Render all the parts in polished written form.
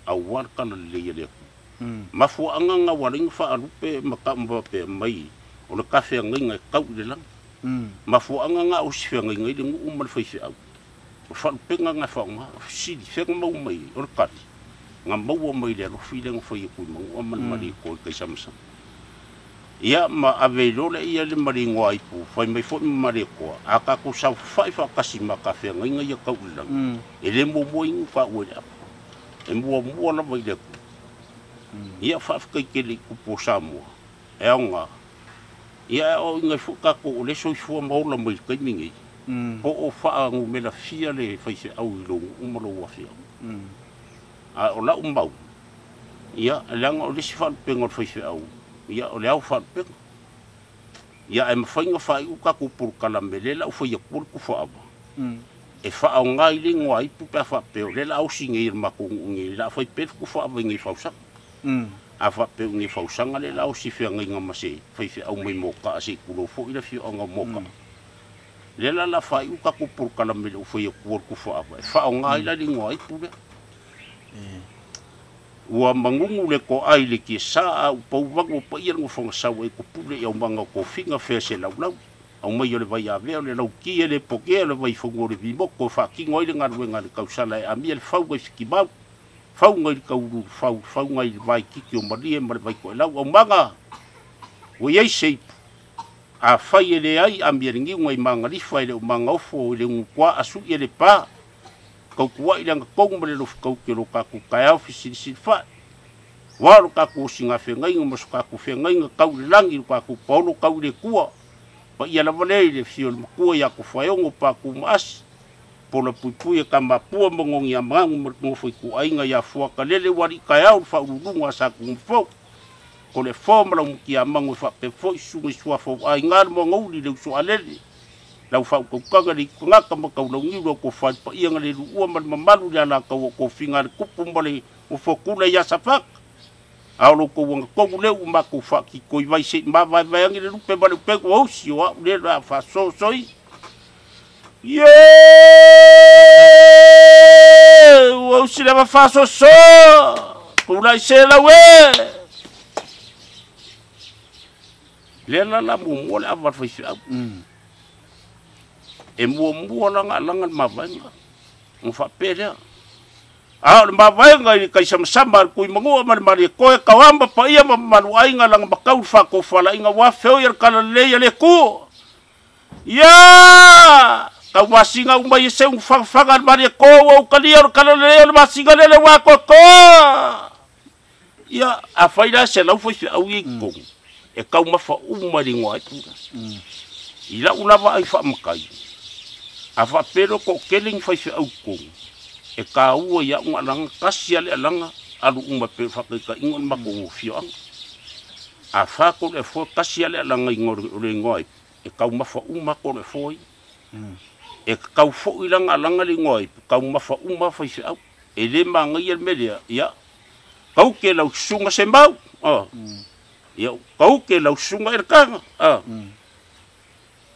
awar kala le mafuanga nga waling fa alupe makamba pe mai o le kafe ngai kau le lang mafuanga nga o si ngai le umal fa si au fa penga nga fa nga si fe mau mai o ka nga mau mai le fi le fa i ku mau man mari ko ke samsam ia ma avelo le ia le mari ngoi pu fa mai fo mari ko aka ku sa fa fa kasi ma kafe ngai kau lang ele mo mo fa o e mo la vai le ia fa ke le ku po samo e nga ia o ngai fu ka ko le so fu mo la mai ke mingi po o fa ngu me la fia le fa se au lo mo lo wa fia a o la umbau ia lang o le si fa pengo fa se au ia o le au fa pe ia e fa nga fa u ka ku por kala mele la fa ye ku fa aba e fa au ngai le ngoi pu pa fa pe le la au singi ma ku ngi la fa pe ku fa aba ngi fa sa a fa pe ngi fa sanga le la au si fa ngi ngama se fa au mai mo ka si ku lo fo ila fi o nga mo ka le la fa u ka ku por kala mele u fa ye ku fa aba fa au ngai la le ngoi pu le ua mangungu le ko ai le ki sa au pau wango pa ia ngo fonga sa we ko pule ia manga ko finga fe se lau au mai le vai ave le lau ki le poke le vai fongo le bimo ko fa ki ngoi le ngarwe ngar kausala e ami le fau we ki ba fau ngoi ka u fau ngai vai ki ki o mari e mari vai ko lau au manga o ye sei a fai le ai ami le ngi ngoi manga li fai le manga ofo le ngwa asu le pa kau kuai lang kau mele lo kau kilo kaku kaya ofisi fa waru kaku singa fe ngai ngos kaku fe ngai kau langi kaku polo kau le kua pa ia la vale le fiol kua ya ku faiongo pa ku mas polo pupu e kama pu mongong ya mang mo foi ku ai ngai ya fua kalele wari kaya fa ulunga sa ku fo ko le fo mala ki amang fa pe fo su fo ai ngar mo ngoli le su alele lau fau ko kanga ni ngaka ma kau ngi ro ko fa pa ia ngale lu o man malu ya la ko finga ku pumbale o fo kula ya safak au lo ko wang ko le u ma ko fa ki ko vai se ma vai ngi lu pe bale pe o si o le la fa so soi ye o si la fa so ko la se la we le la mo la va fa e mua langa mavainga fa pere a mavainga i kai samsamba ku mangu mari ko ka wamba pa ia malu ainga langa bakau fa ko fala inga wa feo yer kala le le ku ya ka wasinga umba yese un fa mari ko o kali yer kala le wasinga le wa ko ya a faida se lau foi au i ko e ka uma fa umari ngwa ila una va ai fa makai afa pero ko keling fai au ko e ka u ya un alanga kasi ale alanga alu uma pe fa ka ingon ma ko fio afa ko le fo kasi ale alanga ingor le ngoi e ka uma fa uma ko le foi e ka fo ilanga alanga le ngoi ka uma fa uma fai au e le manga ia media ya ka ke lau sunga sembau ya ka ke lau sunga erka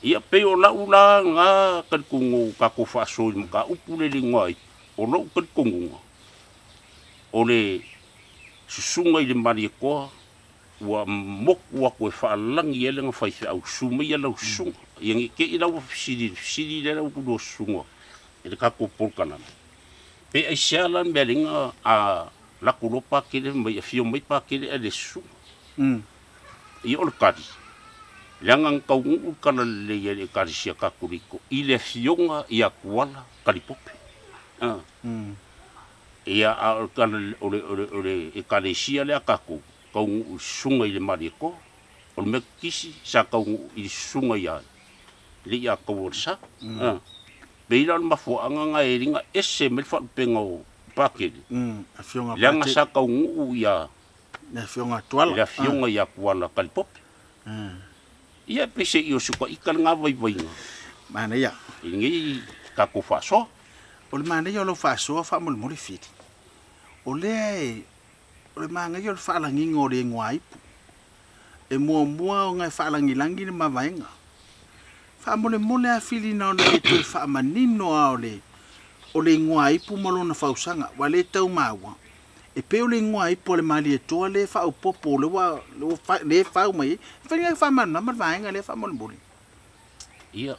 ia pe o la ula nga kan kungu ka ko fa so ka upule lingoi o lo kan kungu o le susunga i le mari ko wa mok wa ko fa lang ye le fa au suma ia lo sung yang ke ina o sidi le o do sunga e ka ko por kana pe ai shalan belinga a la kulopa ke le mai fio mai pa ke le su i o kadi langang kau ngu kana le ye karisia kakuriko ile fionga ia kuala kalipope ia kana ole e karisia le akaku kau sunga ile mariko o me kisi sa kau i sunga ia le ia kaworsa beila ma fo anga e ringa ese me fa pengo pakeli afionga langa sa kau ngu ia na fionga tuala ia fionga ia kuala kalipope ia pese io suka ikan nga vai mana ya ingi ka ko faso o le mana yo lo faso fa mo le fiti o le mana yo fa la ngi ngore ngwai e mo nga fa la ngi langi ma vaenga fa mo le a fili na le te fa manino o le ngwai pu mo na fausanga wale tau mawa e pe o le ngoa i po le mali e toa le fa o popo le wa le fa o mai fa ni fa man ma va nga le fa mo boli ia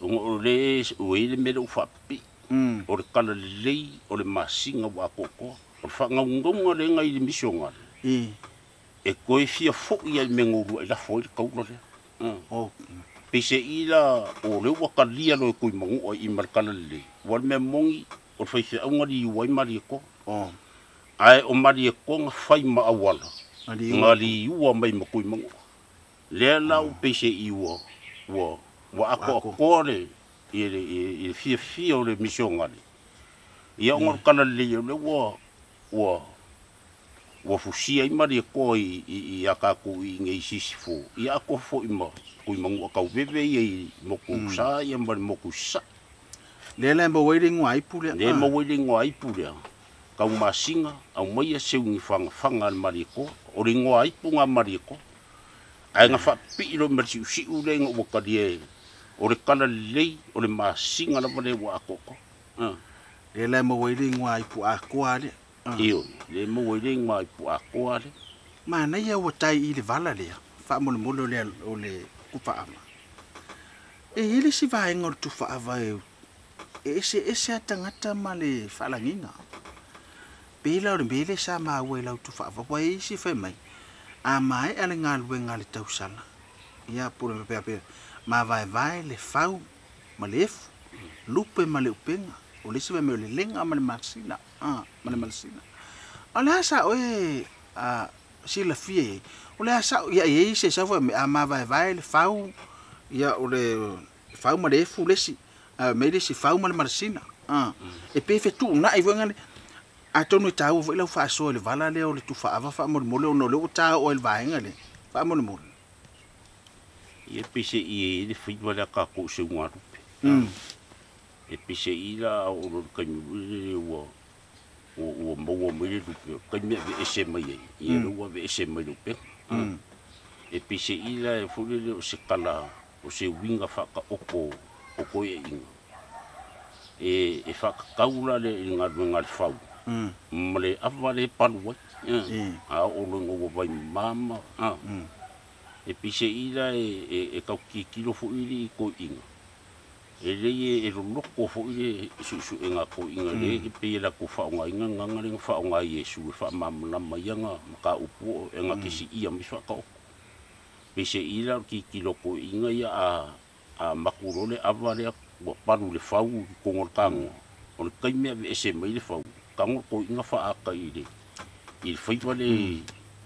o le o ile me o fa pi o le kala le o le masinga wa koko o fa nga ngonga le nga i missionga e koe fia fo ia menguru e la fo i kaulo le o pese ila o le wa kalia lo koe mangu o i markala le wa me mongi o fa se unga di wai mari ko ai o mari ko nga fai ma awala ngali ua mai ma koe mangu le la o pese i wa ako kore i fia o le missionga le ia ngor kala le le wa fusia i mari ko i akaku i ngai sisifu i ako fo i ma koe mangu ka veve i moku sa i mari moku sa le mo waiting wa ipule le mo waiting wa ipule ka masinga au mai se ungi fanga mari ko o ringo ai punga mari ko ai nga fa pi lo mersi usi u le ngo ka die o le kala le o le masinga la vale wa akoko le mo waiting wa ipu akwale io le mo waiting wa ipu akwale mana ia o tai i le vala le fa mo le o le kupa ama ele si vai ngor tu fa vai ese tangata male falanginga pela o bele sa ma wela tu fa va si fa mai a mai ale ngal we ngal tau sala ia por pe ma vai le fau ma le lupe ma le upenga o le se me le lenga ma le maxina ma le maxina ala sa o si la fie o le sa ia se sa fa ma vai le fau ia o le fau ma le fu le si me le si fau ma le maxina e pe fe tu na i vanga a tonu tau vo le fa so le vala le o le tu fa fa mo le no le o ta o le vaenga le fa mo mo e pise i le fi wala ka ko se ngwa rupe e pise i la o lo ka mi o mo mo le rupe ka mi e se mai e lo wa e se mai rupe e pise i la e fu le o se kala o se winga fa ka o ko e inga e fa ka kaula le ngal fau male avale palwa a o lo ngo vai mama e pise ila e ka kilo fo ili ko inga e le e lo loko fo ili su nga ko inga le e pe la ko fa nga inga nga fa nga yesu fa mamla mayanga ka upo e nga kisi ia mi fa ka pise ila kilo ko inga ya a makurole avale wa paru le fau ko ngorkango o le kaime e se mai le fau kango ko inga fa aka ile il fai wale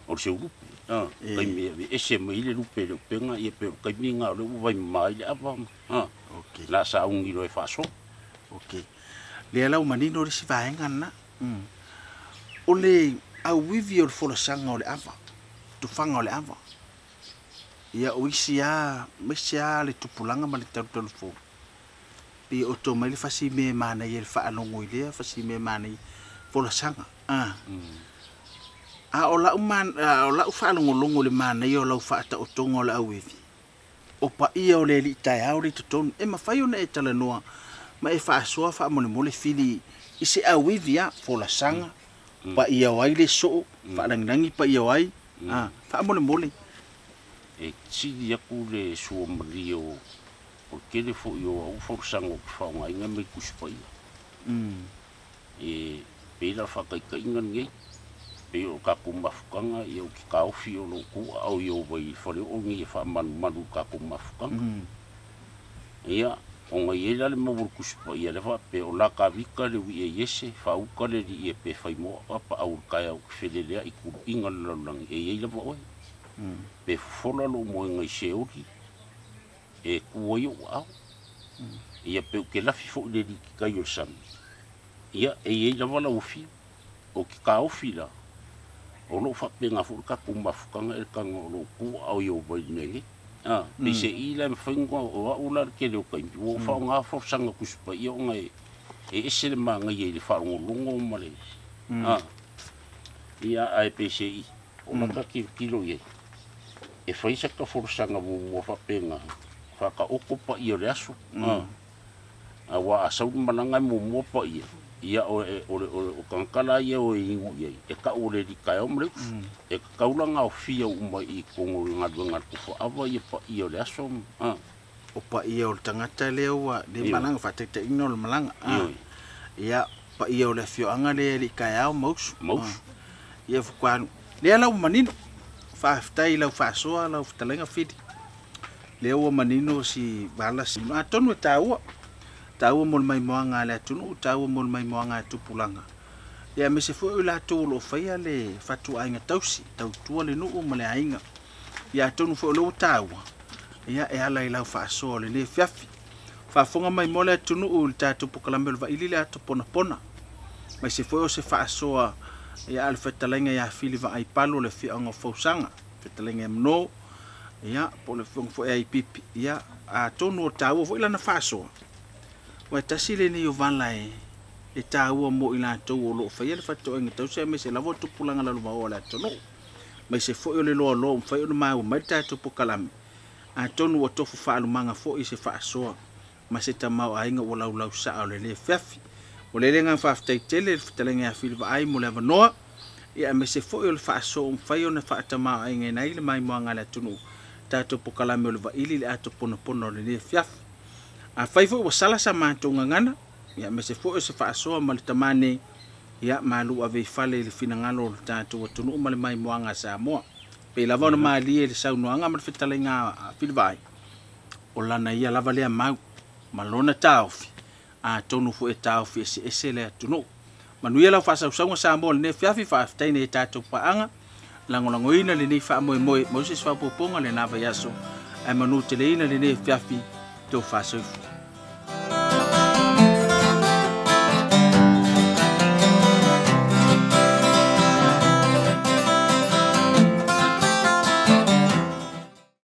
o se urupe kai me ese mai le rupe le penga e pe kai minga le vai mai le ava okay la sa ungi lo e fa so okay le ala manino le si vaenga na o le a wivi o fo sanga o le ava tu fanga o le ava ia o isia mesia le tupulanga ma le tau fo pe o to mai le fasi me mana ye fa alongo ile fasi me mana pola sanga o la man o la fa longo le mana yo la fa ta o tongo la wivi o pa ia o le li tai auri to ton e ma fai ona e tala noa ma e fa so fa mo le fili i se a wivi a pola sanga pa ia wai le so fa langi pa ia wai fa mo le e si dia ku le so mario o ke le fo yo o fo sanga fa nga inga me kuspai e pela fa kai ngai pe o ka ku mafukanga i o ki ka ofi o lo ku au yo vai fa le o ngi fa manu ka ku mafukanga ia o ngai ele le mo ku spa ia le fa pe o la ka vika le wi yese fa u ka le di e pe fa mo apa au ka ya fe le i ku inga lo lang e ile vo pe fola lo mo ngai se o e ku yo au ia pe ke la fi fo le di ka yo sam ia e ia wala ufi o ki ka ufi la o lo fa penga fu ka kumba fukanga e kanga o lo ku au yo vai nege pise ila me fingo o ula ke le ka o fa nga fo sanga kuspa ia ngai e ese le manga ye le fa longo male ia ai pise i o na ka kilo ye e fa isa ka fo sanga mo fa penga fa ka okopa ia le aso a wa asau mananga mo pa ia ia o kankala ia o ingu ia e ka o le di ka o mre e ka kaulanga o fia uma I kongo ngadunga kufa ava ia pa ia le aso o pa ia o tangata le wa de malanga fa te ignol malanga ia pa ia o le fio anga le li ka o mous ia fu kwan le la manino fa ftai la fa so la ftalenga fiti le o manino si bala si ma tonu taua mo mai moanga le tunu taua mo mai moanga tupulanga ia me se foi la to lo faia le fatu ainga tausi tau tua le no mo le ainga ia tonu fo lo taua ia e ala ila fa so le fiafi fa fonga mai mo le tunu u ta tu pukalamel va ili le to pona mai se foi o se fa so ia al fetalenga ia fili va ai palo le fi anga fosanga fetalenga no ia po le fo ai pipi ia a tonu taua fo ila na fa so wa tasile ni yovan lai e taua mo ila to lo fa ia fa to ngi to se me se la votu pulanga la lo la to no mai se fo le lo fa o mai mai ta to pukalam a tonu o to fa lu manga fo I se fa so ma se ta mau ainga o la sa le fiafi o le lenga fa ftai tele ftelenga fil va ai mo le no ia me se fo le fa so fa yo na fa ta mau ainga nei le mai mo ngala tunu ta to pukalam le va ili le ato pono le fiafi a fai fo sala sa matonga ngana ia me se fo se fa so mal tamane ia malu ave fale le finangalo tanto tunu mal mai moanga sa mo pe la vona mali le sa no anga mal fitalenga filvai o lana ia lava le mau malona taufi a tonu fo e taufi ese le tunu manuia la fa sa sa mo ne fiafi fa taine tato pa anga langolangoina le ni fa mo se fa poponga le na va yaso ai manu teleina le ne fiafi to fa so